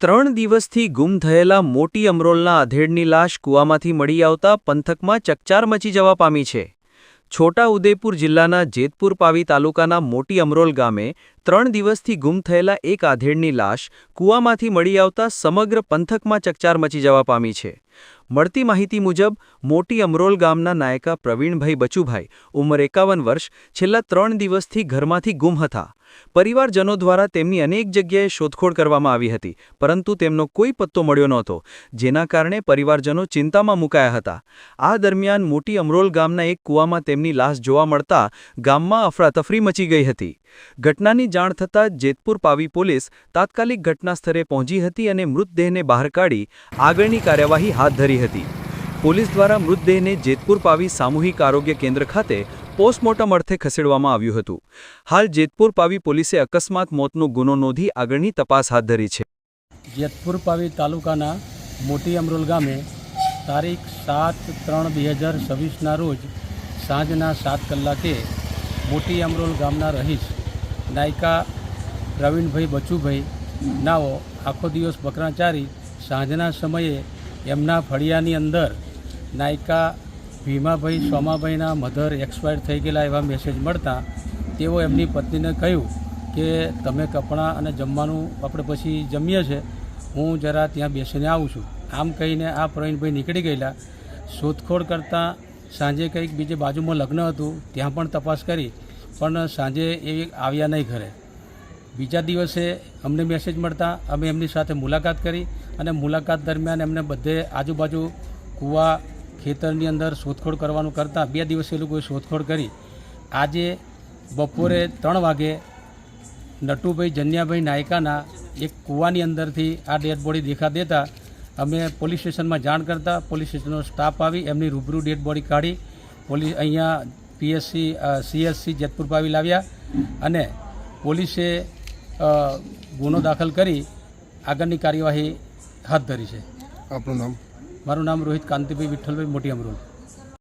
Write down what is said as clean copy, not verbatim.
3 દિવસથી ગુમ થયેલા મોટી અમરોલના આધેડની લાશ કૂવામાંથી મળી આવતા પંથકમાં ચકચાર મચી જવા પામી છે। છોટા ઉદેપુર જિલ્લાના જેતપુર પાવી તાલુકાના મોટી અમરોલ ગામે 3 દિવસથી ગુમ થયેલા એક આધેડની લાશ કૂવામાંથી મળી આવતા સમગ્ર પંથકમાં ચકચાર મચી જવા પામી છે। મળતી માહિતી મુજબ મોટી અમરોલ ગામના નાયકા પ્રવીણભાઈ બચુભાઈ ઉંમર 51 વર્ષ છેલ્લા 3 દિવસથી ઘરમાંથી ગુમ હતા। પરિવારજનો દ્વારા તેમની અનેક જગ્યાએ શોધખોળ કરવામાં આવી હતી, પરંતુ તેમનો કોઈ પત્તો મળ્યો નહોતો, જેના કારણે પરિવારજનો ચિંતામાં મુકાયા હતા। આ દરમિયાન મોટી અમરોલ ગામના એક કૂવામાં તેમની લાશ જોવા મળતા ગામમાં અફરાતફરી મચી ગઈ હતી। ઘટનાની જાણ થતાં જેતપુર પાવી પોલીસ તાત્કાલિક ઘટનાસ્થળે પહોંચી હતી અને મૃતદેહને બહાર કાઢી આગળની કાર્યવાહી હાથ ધરી હતી। પોલીસ દ્વારા મૃતદેહને જેતપુર પાવી સામૂહિક આરોગ્ય કેન્દ્ર ખાતે પોસ્ટમોર્ટમ અર્થે ખસેડવામાં આવ્યું હતું। હાલ જેતપુર પાવી પોલીસે અકસ્માત મોતનો ગુનો નોંધી આગળની તપાસ હાથ ધરી છે। જેતપુર પાવી તાલુકાના મોટી અમરોલ ગામે તારીખ 7/3/2026ના રોજ સાંજના 7 કલાકે મોટી અમરોલ ગામના રહીશ નાયકા પ્રવીણભાઈ બચુભાઈ નાઓ આખો દિવસ બકરા ચારી સાંજના સમયે એમના ફળિયાની અંદર નાયકા ભીમાભાઈ સોમાભાઈના મધર એક્સપાયર થઈ ગયેલા એવા મેસેજ મળતા તેઓ એમની પત્નીને કહ્યું કે તમે કપડાં અને જમવાનું આપણે પછી જમીએ છે, હું જરા ત્યાં બેસીને આવું છું। આમ કહીને આ પ્રવીણભાઈ નીકળી ગયેલા। શોધખોળ કરતાં સાંજે કંઈક બીજે બાજુમાં લગ્ન હતું, ત્યાં પણ તપાસ કરી, પણ સાંજે એ આવ્યા નહીં ઘરે। બીજા દિવસે અમને મેસેજ મળતા અમે એમની સાથે મુલાકાત કરી અને મુલાકાત દરમિયાન એમને બધે આજુબાજુ કૂવા ખેતરની અંદર શોધખોળ કરવાનું કરતાં 2 દિવસે એ લોકોએ શોધખોળ કરી। આજે બપોરે 3 વાગે નટુભાઈ જન્યાભાઈ નાયકાના એક કૂવાની અંદરથી આ ડેડ બોડી દેખા દેતા અમે પોલીસ સ્ટેશનમાં જાણ કરતાં પોલીસ સ્ટેશનનો સ્ટાફ આવી એમની રૂબરૂ ડેડ બોડી કાઢી અહીંયા CSC જેતપુર પાવી લાવ્યા અને પોલીસે ગુનો દાખલ કરી આગળની કાર્યવાહી હાથ ધરી છે। આપનું નામ? મારું નામ રોહિત કાંતિભાઈ વિઠ્ઠલભાઈ મોટી અમરોલ।